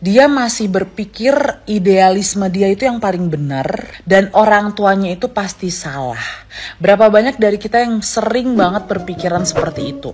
Dia masih berpikir idealisme dia itu yang paling benar dan orang tuanya itu pasti salah. Berapa banyak dari kita yang sering banget berpikiran seperti itu?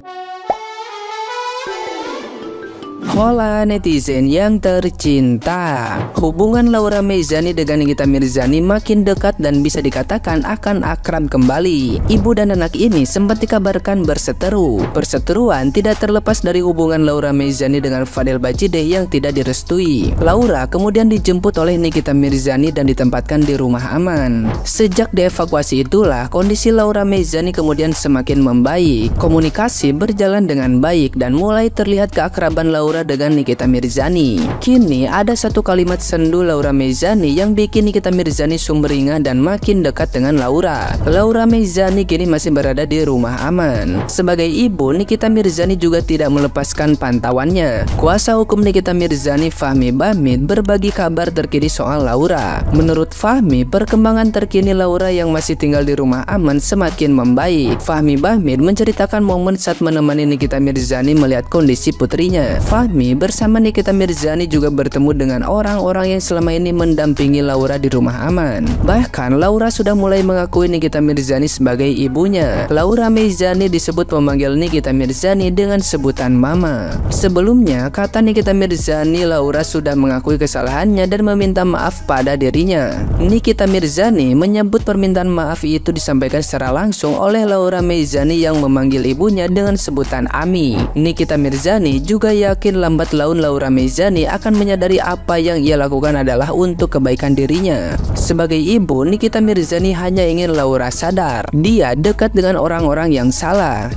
Hola netizen yang tercinta, hubungan Laura Meizani dengan Nikita Mirzani makin dekat dan bisa dikatakan akan akrab kembali. Ibu dan anak ini sempat dikabarkan berseteru. Perseteruan tidak terlepas dari hubungan Laura Meizani dengan Fadel Bajideh yang tidak direstui. Laura kemudian dijemput oleh Nikita Mirzani dan ditempatkan di rumah aman. Sejak dievakuasi itulah kondisi Laura Meizani kemudian semakin membaik. Komunikasi berjalan dengan baik dan mulai terlihat keakraban Laura dengan Nikita Mirzani. Kini ada satu kalimat sendu Laura Meizani yang bikin Nikita Mirzani sumringah dan makin dekat dengan Laura. Laura Meizani kini masih berada di rumah aman. Sebagai ibu, Nikita Mirzani juga tidak melepaskan pantauannya. Kuasa hukum Nikita Mirzani, Fahmi Bahmid, berbagi kabar terkini soal Laura. Menurut Fahmi, perkembangan terkini Laura yang masih tinggal di rumah aman semakin membaik. Fahmi Bahmid menceritakan momen saat menemani Nikita Mirzani melihat kondisi putrinya. Fahmi bersama Nikita Mirzani juga bertemu dengan orang-orang yang selama ini mendampingi Laura di rumah aman. Bahkan Laura sudah mulai mengakui Nikita Mirzani sebagai ibunya. Laura Meizani disebut memanggil Nikita Mirzani dengan sebutan mama. Sebelumnya, kata Nikita Mirzani, Laura sudah mengakui kesalahannya dan meminta maaf pada dirinya. Nikita Mirzani menyebut permintaan maaf itu disampaikan secara langsung oleh Laura Meizani yang memanggil ibunya dengan sebutan Ami. Nikita Mirzani juga yakin lambat laun Laura Meizani akan menyadari apa yang ia lakukan adalah untuk kebaikan dirinya. Sebagai ibu, Nikita Mirzani hanya ingin Laura sadar dia dekat dengan orang-orang yang salah.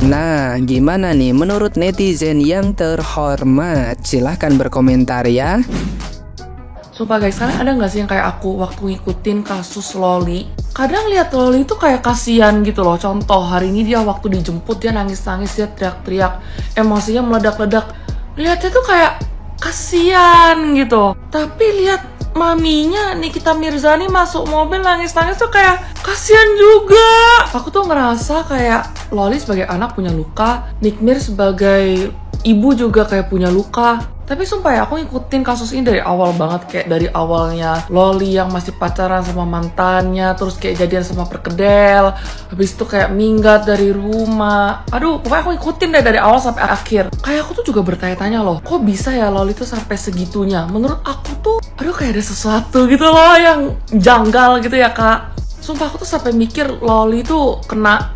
Nah, gimana nih menurut netizen yang terhormat? Silahkan berkomentar ya. Sumpah guys, kalian ada nggak sih yang kayak aku waktu ngikutin kasus Loli? Kadang lihat Loli itu kayak kasihan gitu loh. Contoh, hari ini dia waktu dijemput dia nangis-nangis, dia teriak-teriak, emosinya meledak-ledak. Lihatnya tuh kayak kasihan gitu. Tapi lihat maminya Nikita Mirzani masuk mobil nangis-nangis tuh kayak kasihan juga. Aku tuh ngerasa kayak Loli sebagai anak punya luka, Nikmir sebagai ibu juga kayak punya luka. Tapi sumpah ya, aku ngikutin kasus ini dari awal banget. Kayak dari awalnya Loli yang masih pacaran sama mantannya, terus kayak jadian sama perkedel, habis itu kayak minggat dari rumah. Aduh, pokoknya aku ngikutin deh dari awal sampai akhir. Kayak aku tuh juga bertanya-tanya loh, kok bisa ya Loli tuh sampai segitunya? Menurut aku tuh, aduh kayak ada sesuatu gitu loh yang janggal gitu ya kak. Sumpah aku tuh sampai mikir Loli tuh kena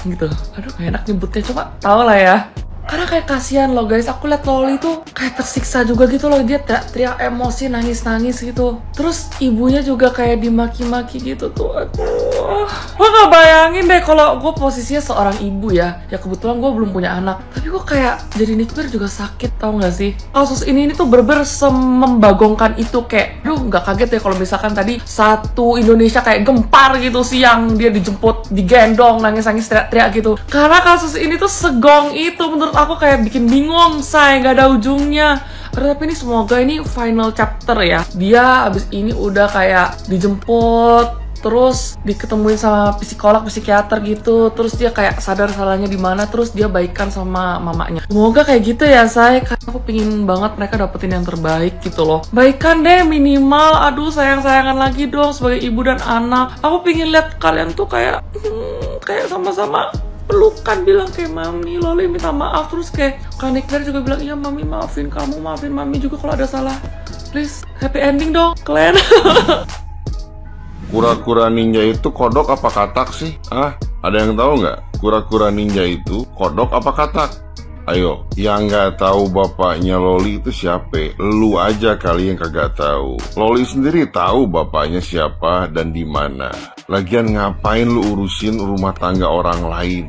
gitu. Aduh gak enak nyebutnya, coba tau lah ya. Karena kayak kasihan loh guys, aku liat Loli tuh kayak tersiksa juga gitu loh. Dia teriak emosi, nangis-nangis gitu. Terus ibunya juga kayak dimaki-maki gitu tuh. Aduh, gue gak bayangin deh kalau gue posisinya seorang ibu ya. Ya kebetulan gue belum punya anak, tapi gue kayak jadi Nikmir juga sakit, tau gak sih? Kasus ini tuh bener-bener membagongkan itu. Kayak, aduh gak kaget ya kalau misalkan tadi satu Indonesia kayak gempar gitu siang. Dia dijemput, digendong, nangis-nangis, teriak-teriak gitu. Karena kasus ini tuh segong itu menurut aku, kayak bikin bingung say, gak ada ujungnya. Tapi ini semoga ini final chapter ya. Dia abis ini udah kayak dijemput, terus diketemuin sama psikolog, psikiater gitu, terus dia kayak sadar salahnya di mana, terus dia baikan sama mamanya. Semoga kayak gitu ya say, karena aku pingin banget mereka dapetin yang terbaik gitu loh. Baikan deh minimal, aduh sayang-sayangan lagi dong sebagai ibu dan anak. Aku pingin lihat kalian tuh kayak sama-sama pelukan, bilang kayak mami Loli minta maaf, terus kayak Kak Nikmir juga bilang iya mami maafin kamu, maafin mami juga kalau ada salah, please happy ending dong kalian. Kura-kura ninja itu kodok apa katak sih? Ada yang tahu nggak? Kura-kura ninja itu kodok apa katak? Ayo, yang nggak tahu bapaknya Loli itu siapa? Lu aja kali yang kagak tahu. Loli sendiri tahu bapaknya siapa dan di mana. Lagian ngapain lu urusin rumah tangga orang lain?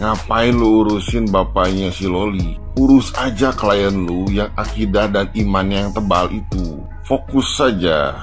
Ngapain lu urusin bapaknya si Loli? Urus aja klien lu yang akidah dan imannya yang tebal itu. Fokus saja.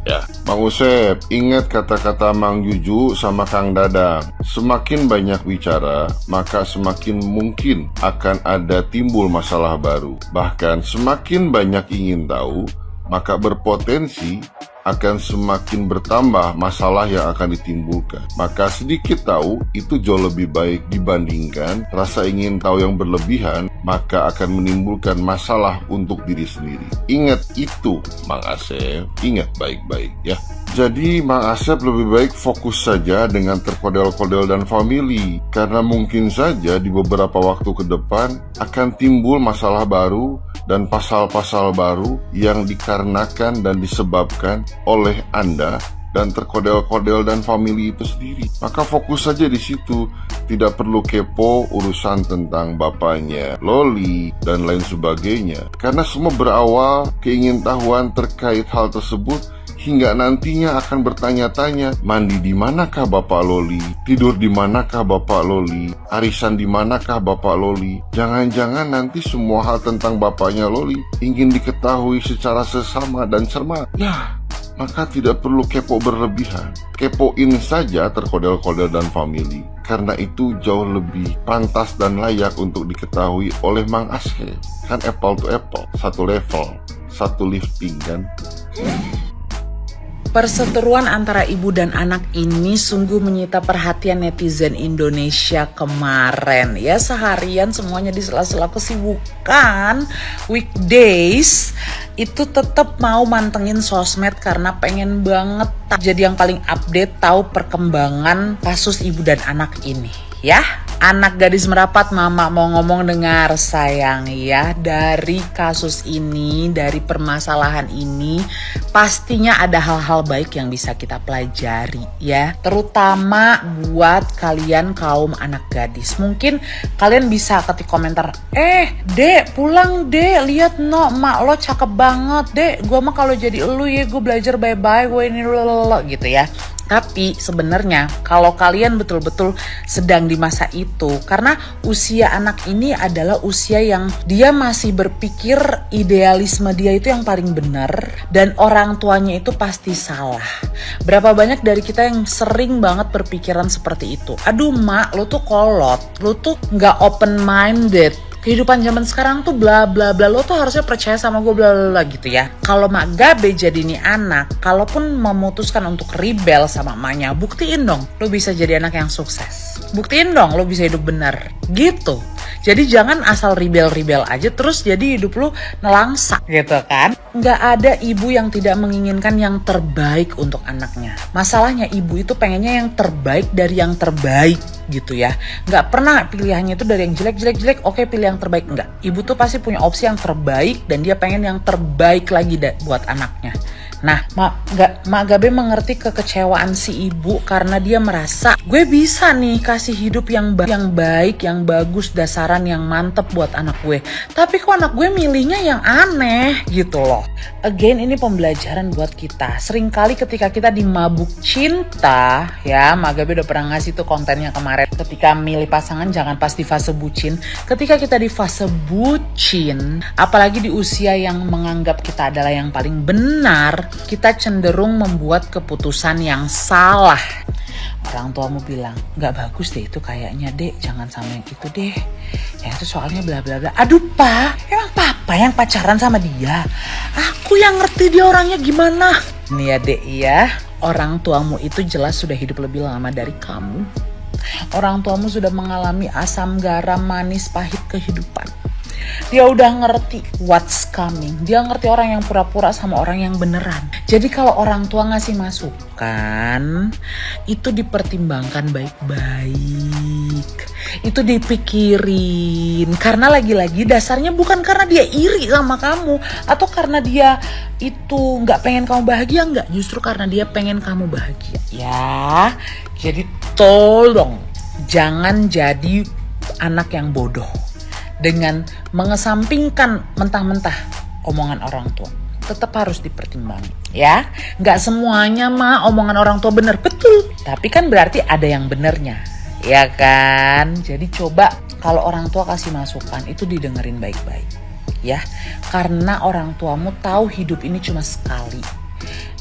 Ya, Mang Usep, ingat kata-kata Mang Juju sama Kang Dadang. Semakin banyak bicara, maka semakin mungkin akan ada timbul masalah baru. Bahkan semakin banyak ingin tahu, maka berpotensi akan semakin bertambah masalah yang akan ditimbulkan. Maka sedikit tahu itu jauh lebih baik dibandingkan rasa ingin tahu yang berlebihan, maka akan menimbulkan masalah untuk diri sendiri. Ingat itu, Mang Asep. Ingat baik-baik ya. Jadi Mang Asep lebih baik fokus saja dengan terkodel-kodel dan family. Karena mungkin saja di beberapa waktu ke depan akan timbul masalah baru dan pasal-pasal baru yang dikarenakan dan disebabkan oleh Anda dan terkodel-kodel dan family itu sendiri. Maka fokus saja di situ, tidak perlu kepo urusan tentang bapaknya Loli dan lain sebagainya. Karena semua berawal keingintahuan terkait hal tersebut hingga nantinya akan bertanya-tanya, mandi di manakah Bapak Loli? Tidur di manakah Bapak Loli? Arisan di manakah Bapak Loli? Jangan-jangan nanti semua hal tentang bapaknya Loli ingin diketahui secara sesama dan cermat. Ya, maka tidak perlu kepo berlebihan. Kepoin saja terkodel-kodel dan family. Karena itu jauh lebih pantas dan layak untuk diketahui oleh Mang Asep. Kan apple to apple, satu level, satu lifting kan. Perseteruan antara ibu dan anak ini sungguh menyita perhatian netizen Indonesia kemarin. Ya, seharian semuanya di sela-sela kesibukan weekdays itu tetap mau mantengin sosmed karena pengen banget jadi yang paling update tahu perkembangan kasus ibu dan anak ini. Ya, anak gadis merapat, mama mau ngomong dengar sayang ya. Dari kasus ini, dari permasalahan ini pastinya ada hal-hal baik yang bisa kita pelajari ya. Terutama buat kalian kaum anak gadis. Mungkin kalian bisa ketik komentar, dek pulang dek, lihat no mak lo cakep banget dek. Gue mah kalau jadi elu ya gue belajar bye-bye gue ini lolo gitu ya. Tapi sebenarnya kalau kalian betul-betul sedang di masa itu, karena usia anak ini adalah usia yang dia masih berpikir idealisme dia itu yang paling benar dan orang tuanya itu pasti salah. Berapa banyak dari kita yang sering banget berpikiran seperti itu. Aduh mak, lo tuh kolot, lo tuh nggak open minded. Kehidupan zaman sekarang tuh bla bla bla, lo tuh harusnya percaya sama gue bla bla bla gitu ya. Kalau mak Gabe jadi nih anak, kalaupun memutuskan untuk rebel sama emaknya, buktiin dong lo bisa jadi anak yang sukses. Buktiin dong lo bisa hidup benar gitu. Jadi jangan asal rebel-rebel aja terus jadi hidup lo nelangsa gitu kan. Nggak ada ibu yang tidak menginginkan yang terbaik untuk anaknya. Masalahnya ibu itu pengennya yang terbaik dari yang terbaik gitu ya. Nggak pernah pilihannya itu dari yang jelek, oke pilih yang terbaik. Enggak, ibu tuh pasti punya opsi yang terbaik dan dia pengen yang terbaik lagi buat anaknya. Nah, Mak Gabe mengerti kekecewaan si ibu karena dia merasa gue bisa nih kasih hidup yang baik, yang bagus, dasaran yang mantep buat anak gue. Tapi kok anak gue milihnya yang aneh gitu loh. Again, ini pembelajaran buat kita. Seringkali ketika kita dimabuk cinta, ya Mak Gabe udah pernah ngasih tuh kontennya kemarin. Ketika milih pasangan jangan pas di fase bucin. Ketika kita di fase bucin, apalagi di usia yang menganggap kita adalah yang paling benar, kita cenderung membuat keputusan yang salah. Orang tuamu bilang, gak bagus deh itu kayaknya dek, jangan sama yang itu deh. Ya itu soalnya bla bla bla. Aduh pak, emang papa yang pacaran sama dia? Aku yang ngerti dia orangnya gimana. Nih ya dek ya, orang tuamu itu jelas sudah hidup lebih lama dari kamu. Orang tuamu sudah mengalami asam, garam, manis, pahit kehidupan. Dia udah ngerti what's coming. Dia ngerti orang yang pura-pura sama orang yang beneran. Jadi kalau orang tua ngasih masukan, itu dipertimbangkan baik-baik. Itu dipikirin. Karena lagi-lagi dasarnya bukan karena dia iri sama kamu. Atau karena dia itu gak pengen kamu bahagia. Enggak, justru karena dia pengen kamu bahagia. Ya, jadi tolong jangan jadi anak yang bodoh dengan mengesampingkan mentah-mentah omongan orang tua. Tetap harus dipertimbangkan ya. Nggak semuanya mah omongan orang tua benar, betul. Tapi kan berarti ada yang benernya, ya kan? Jadi coba kalau orang tua kasih masukan itu didengerin baik-baik ya. Karena orang tuamu tahu hidup ini cuma sekali.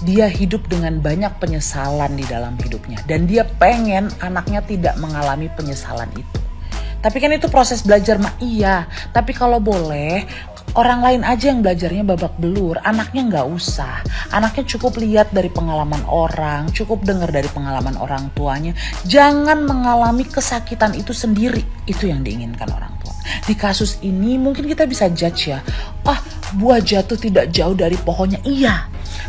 Dia hidup dengan banyak penyesalan di dalam hidupnya. Dan dia pengen anaknya tidak mengalami penyesalan itu. Tapi kan itu proses belajar mah iya. Tapi kalau boleh Orang lain aja yang belajarnya babak belur, anaknya nggak usah. Anaknya cukup lihat dari pengalaman orang, cukup dengar dari pengalaman orang tuanya. Jangan mengalami kesakitan itu sendiri, itu yang diinginkan orang tua. Di kasus ini mungkin kita bisa judge ya, buah jatuh tidak jauh dari pohonnya. Iya,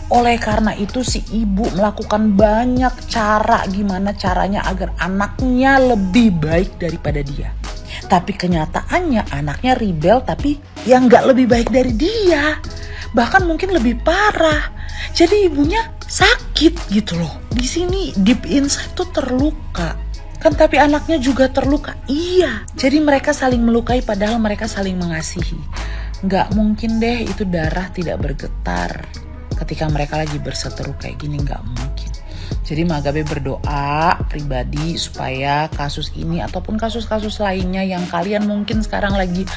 oleh karena itu si ibu melakukan banyak cara gimana caranya agar anaknya lebih baik daripada dia. Tapi kenyataannya anaknya rebel tapi yang nggak lebih baik dari dia. Bahkan mungkin lebih parah. Jadi ibunya sakit gitu loh. Di sini deep inside tuh terluka. Kan tapi anaknya juga terluka. Iya. Jadi mereka saling melukai padahal mereka saling mengasihi. Nggak mungkin deh itu darah tidak bergetar ketika mereka lagi berseteru kayak gini, nggak mungkin. Jadi Magabe berdoa pribadi supaya kasus ini ataupun kasus-kasus lainnya yang kalian mungkin sekarang lagi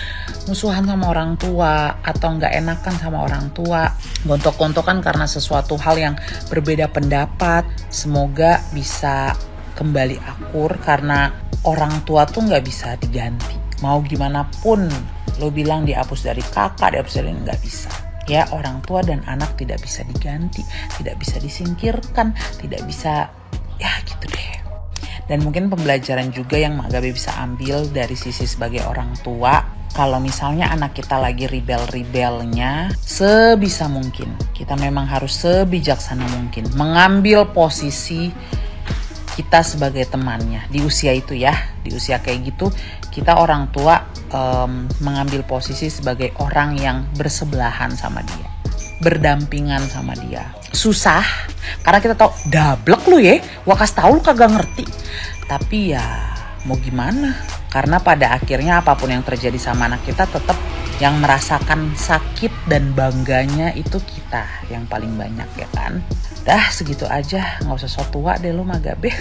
musuhan sama orang tua atau nggak enakan sama orang tua, gontok-gontokan karena sesuatu hal yang berbeda pendapat, semoga bisa kembali akur karena orang tua tuh nggak bisa diganti. Mau gimana pun lo bilang dihapus dari kakak, dihapus dari nggak bisa. Ya, orang tua dan anak tidak bisa diganti, tidak bisa disingkirkan, tidak bisa, ya gitu deh. Dan mungkin pembelajaran juga yang Magabe bisa ambil dari sisi sebagai orang tua, kalau misalnya anak kita lagi rebel-rebelnya, sebisa mungkin kita memang harus sebijaksana mungkin mengambil posisi kita sebagai temannya di usia itu ya, di usia kayak gitu kita orang tua mengambil posisi sebagai orang yang bersebelahan sama dia, berdampingan sama dia. Susah karena kita tahu dablek lu ya, wakas tahu lu kagak ngerti. Tapi ya mau gimana? Karena pada akhirnya apapun yang terjadi sama anak kita tetap yang merasakan sakit dan bangganya itu kita yang paling banyak ya kan. Dah segitu aja, nggak usah so tua deh lu Magabe.